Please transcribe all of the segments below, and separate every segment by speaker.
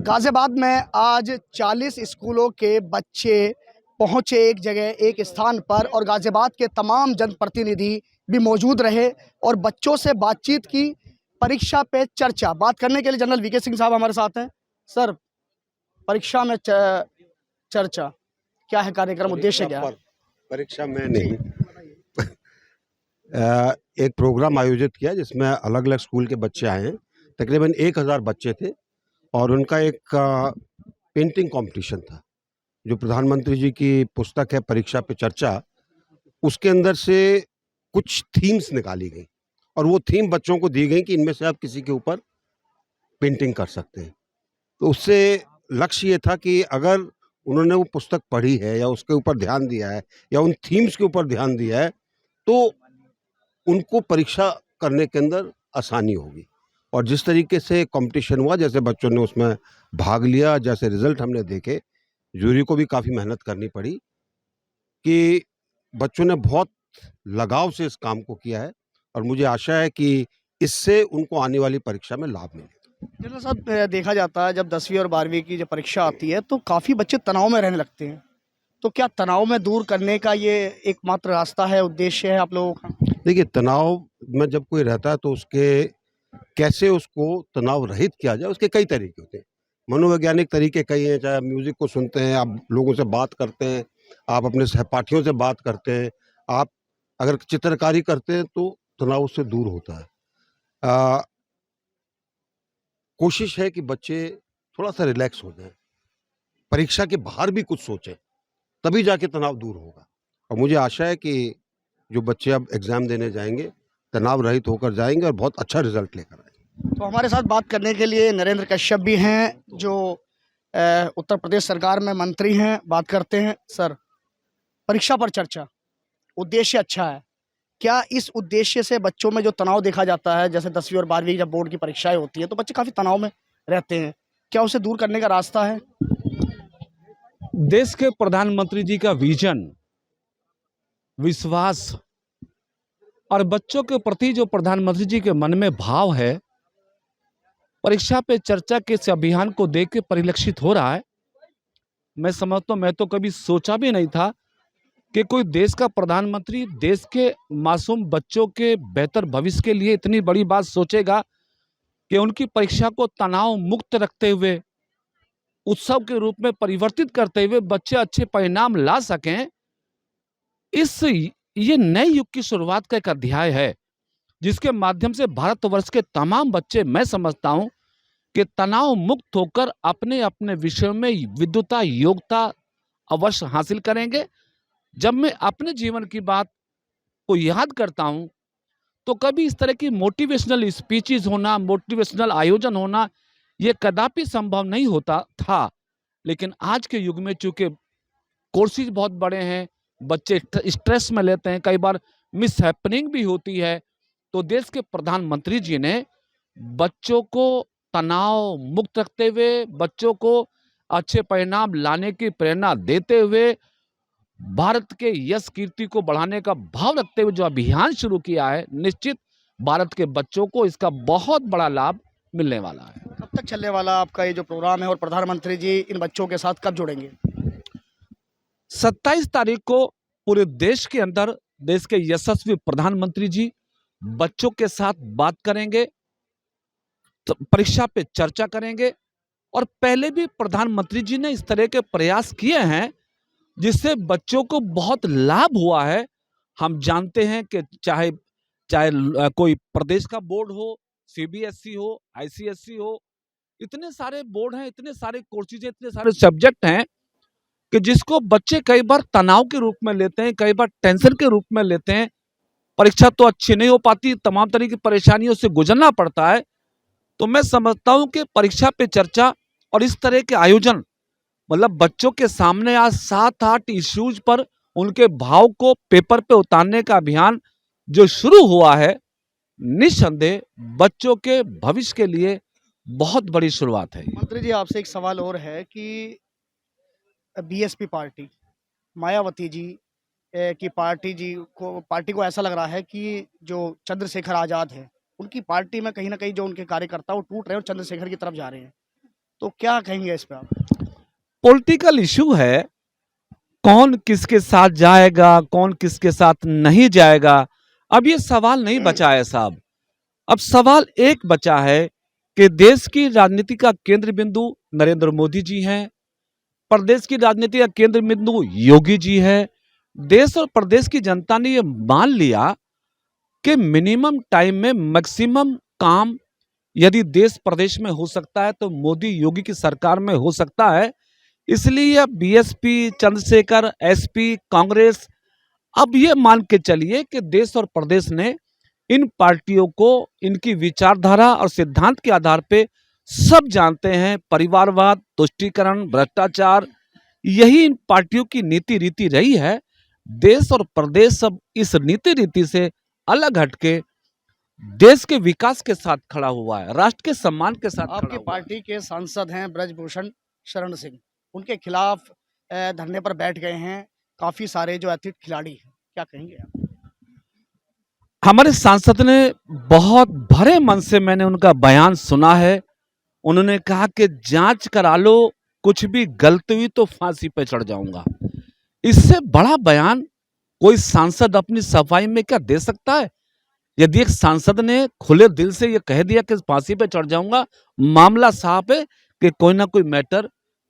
Speaker 1: गाज़ियाबाद में आज 40 स्कूलों के बच्चे पहुंचे एक जगह, एक स्थान पर, और गाज़ियाबाद के तमाम जनप्रतिनिधि भी मौजूद रहे और बच्चों से बातचीत की। परीक्षा पे चर्चा बात करने के लिए जनरल वीके सिंह साहब हमारे साथ हैं। सर, परीक्षा में चर्चा क्या है, कार्यक्रम, उद्देश्य क्या है?
Speaker 2: परीक्षा में नहीं एक प्रोग्राम आयोजित किया जिसमें अलग अलग स्कूल के बच्चे आए हैं। तकरीबन 1000 बच्चे थे और उनका एक पेंटिंग कंपटीशन था। जो प्रधानमंत्री जी की पुस्तक है परीक्षा पे चर्चा, उसके अंदर से कुछ थीम्स निकाली गई और वो थीम बच्चों को दी गई कि इनमें से आप किसी के ऊपर पेंटिंग कर सकते हैं। तो उससे लक्ष्य ये था कि अगर उन्होंने वो पुस्तक पढ़ी है या उसके ऊपर ध्यान दिया है या उन थीम्स के ऊपर ध्यान दिया है, तो उनको परीक्षा करने के अंदर आसानी होगी। और जिस तरीके से कंपटीशन हुआ, जैसे बच्चों ने उसमें भाग लिया, जैसे रिजल्ट हमने देखे, जूरी को भी काफ़ी मेहनत करनी पड़ी कि बच्चों ने बहुत लगाव से इस काम को किया है और मुझे आशा है कि इससे उनको आने वाली परीक्षा में लाभ मिले।
Speaker 1: जनरल साहब, देखा जाता है जब 10वीं और 12वीं की जब परीक्षा आती है तो काफ़ी बच्चे तनाव में रहने लगते हैं। तो क्या तनाव में दूर करने का ये एकमात्र रास्ता है, उद्देश्य है आप लोगों का?
Speaker 2: देखिए, तनाव में जब कोई रहता है तो उसके कैसे उसको तनाव रहित किया जाए, उसके कई तरीके होते हैं। मनोवैज्ञानिक तरीके कई हैं, चाहे आप म्यूज़िक को सुनते हैं, आप लोगों से बात करते हैं, आप अपने सहपाठियों से बात करते हैं, आप अगर चित्रकारी करते हैं तो तनाव उससे दूर होता है। अ, कोशिश है कि बच्चे थोड़ा-सा रिलैक्स हो जाएँ, परीक्षा के बाहर भी कुछ सोचें, तभी जाके तनाव दूर होगा। और मुझे आशा है कि जो बच्चे अब एग्ज़ाम देने जाएँगे, तनाव रहित होकर जाएँगे और बहुत अच्छा रिज़ल्ट लेकर आएँगे।
Speaker 1: तो हमारे साथ बात करने के लिए नरेंद्र कश्यप भी हैं, जो उत्तर प्रदेश सरकार में मंत्री हैं। बात करते हैं। सर, परीक्षा पर चर्चा, उद्देश्य अच्छा है। क्या इस उद्देश्य से बच्चों में जो तनाव देखा जाता है, जैसे 10वीं और 12वीं जब बोर्ड की परीक्षाएं होती हैं तो बच्चे काफ़ी तनाव में रहते हैं, क्या उसे दूर करने का रास्ता है?
Speaker 3: देश के प्रधानमंत्री जी का विजन, विश्वास और बच्चों के प्रति जो प्रधानमंत्री जी के मन में भाव है, परीक्षा पे चर्चा के इस अभियान को देख के परिलक्षित हो रहा है। मैं समझता हूं, मैं तो कभी सोचा भी नहीं था कि कोई देश का प्रधानमंत्री देश के मासूम बच्चों के बेहतर भविष्य के लिए इतनी बड़ी बात सोचेगा कि उनकी परीक्षा को तनाव मुक्त रखते हुए, उत्सव के रूप में परिवर्तित करते हुए बच्चे अच्छे परिणाम ला सकें। इस ये नए युग की शुरुआत का एक अध्याय है जिसके माध्यम से भारतवर्ष के तमाम बच्चे, मैं समझता हूं, कि तनाव मुक्त होकर अपने अपने विषयों में विद्वता, योग्यता अवश्य हासिल करेंगे। जब मैं अपने जीवन की बात को याद करता हूं तो कभी इस तरह की मोटिवेशनल स्पीचेस होना, मोटिवेशनल आयोजन होना, ये कदापि संभव नहीं होता था। लेकिन आज के युग में चूंकि कोर्सेज बहुत बड़े हैं, बच्चे स्ट्रेस में लेते हैं, कई बार मिस हैपनिंग भी होती है, तो देश के प्रधानमंत्री जी ने बच्चों को तनाव मुक्त रखते हुए, बच्चों को अच्छे परिणाम लाने की प्रेरणा देते हुए, भारत के यश कीर्ति को बढ़ाने का भाव रखते हुए जो अभियान शुरू किया है, निश्चित भारत के बच्चों को इसका बहुत बड़ा लाभ मिलने वाला है।
Speaker 1: कब तक चलने वाला आपका ये जो प्रोग्राम है और प्रधानमंत्री जी इन बच्चों के साथ कब जुड़ेंगे?
Speaker 3: 27 तारीख को पूरे देश के अंदर देश के यशस्वी प्रधानमंत्री जी बच्चों के साथ बात करेंगे, तो परीक्षा पे चर्चा करेंगे। और पहले भी प्रधानमंत्री जी ने इस तरह के प्रयास किए हैं जिससे बच्चों को बहुत लाभ हुआ है। हम जानते हैं कि चाहे चाहे कोई प्रदेश का बोर्ड हो, सीबीएसई हो, आईसीएसई हो, इतने सारे बोर्ड हैं, इतने सारे कोर्सेज हैं, इतने सारे सब्जेक्ट हैं कि जिसको बच्चे कई बार तनाव के रूप में लेते हैं, कई बार टेंशन के रूप में लेते हैं। परीक्षा तो अच्छी नहीं हो पाती, तमाम तरह की परेशानियों से गुजरना पड़ता है। तो मैं समझता हूं कि परीक्षा पे चर्चा और इस तरह के आयोजन, मतलब बच्चों के सामने आज 7-8 इश्यूज पर उनके भाव को पेपर पे उतारने का अभियान जो शुरू हुआ है, निस्संदेह बच्चों के भविष्य के लिए बहुत बड़ी शुरुआत है।
Speaker 1: मंत्री जी, आपसे एक सवाल और है कि बीएसपी पार्टी, मायावती जी की पार्टी को ऐसा लग रहा है कि जो चंद्रशेखर आज़ाद है, उनकी पार्टी में कहीं न कहीं जो उनके कार्यकर्ता वो टूट रहे हैं और चंद्रशेखर की तरफ जा रहे हैं। तो क्या कहेंगे इस पे आप?
Speaker 3: पॉलिटिकल इशू है, कौन किसके साथ जाएगा, कौन किसके साथ नहीं जाएगा, अब ये सवाल नहीं बचा है साहब। अब सवाल एक बचा है कि देश की राजनीति का केंद्र बिंदु नरेंद्र मोदी जी हैं, प्रदेश की राजनीति का केंद्र बिंदु योगी जी है। देश और प्रदेश की जनता ने ये मान लिया कि मिनिमम टाइम में मैक्सिमम काम यदि देश प्रदेश में हो सकता है तो मोदी योगी की सरकार में हो सकता है। इसलिए अब बीएसपी, चंद्रशेखर, एसपी, कांग्रेस, अब ये मान के चलिए कि देश और प्रदेश ने इन पार्टियों को इनकी विचारधारा और सिद्धांत के आधार पे सब जानते हैं, परिवारवाद, तुष्टीकरण, भ्रष्टाचार, यही इन पार्टियों की नीति रीति रही है। देश और प्रदेश अब इस नीति रीति से अलग हटके देश के विकास के साथ खड़ा हुआ है, राष्ट्र के सम्मान के साथ खड़ा
Speaker 1: आपकी
Speaker 3: हुआ है।
Speaker 1: पार्टी के सांसद हैं ब्रजभूषण शरण सिंह, उनके खिलाफ धरने पर बैठ गए हैं काफी सारे जो एथलीट खिलाड़ी हैं, क्या कहेंगे आप?
Speaker 3: हमारे सांसद ने बहुत भरे मन से, मैंने उनका बयान सुना है, उन्होंने कहा कि जांच करा लो, कुछ भी गलती हुई तो फांसी पे चढ़ जाऊंगा। इससे बड़ा बयान कोई सांसद अपनी सफाई में क्या दे सकता है? यदि एक सांसद ने खुले दिल से ये कह दिया कि फांसी पे चढ़ जाऊंगा, मामला साफ है कि कोई ना कोई मैटर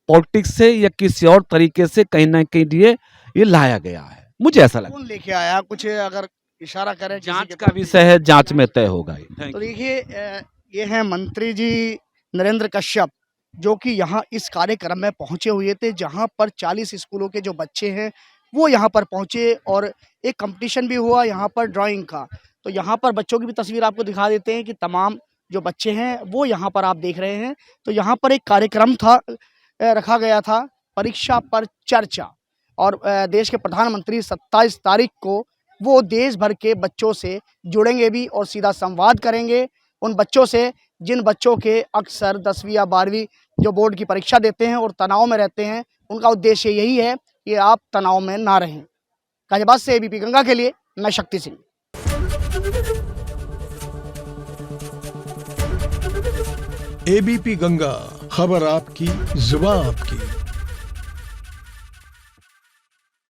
Speaker 3: पॉलिटिक्स से या किसी और तरीके से कहीं ना कहीं लिए ये लाया गया है, मुझे ऐसा लगता
Speaker 1: कौन लेके आया, कुछ अगर इशारा करें
Speaker 3: है।
Speaker 1: किसी
Speaker 3: जांच
Speaker 1: के
Speaker 3: का
Speaker 1: प्रति?
Speaker 3: विषय है, जांच में तय होगा ही।
Speaker 1: तो देखिए ये हैं मंत्री जी नरेंद्र कश्यप, जो कि यहाँ इस कार्यक्रम में पहुंचे हुए थे, जहां पर 40 स्कूलों के जो बच्चे हैं वो यहाँ पर पहुंचे और एक कंपटीशन भी हुआ यहाँ पर ड्राइंग का। तो यहाँ पर बच्चों की भी तस्वीर आपको दिखा देते हैं कि तमाम जो बच्चे हैं वो यहाँ पर आप देख रहे हैं। तो यहाँ पर एक कार्यक्रम था, रखा गया था परीक्षा पर चर्चा, और देश के प्रधानमंत्री 27 तारीख को वो देश भर के बच्चों से जुड़ेंगे भी और सीधा संवाद करेंगे उन बच्चों से जिन बच्चों के अक्सर 10वीं या 12वीं जो बोर्ड की परीक्षा देते हैं और तनाव में रहते हैं। उनका उद्देश्य यही है कि आप तनाव में ना रहें। गाजियाबाद से एबीपी गंगा के लिए मैं शक्ति सिंह।
Speaker 4: एबीपी गंगा, खबर आपकी, जुबान आपकी।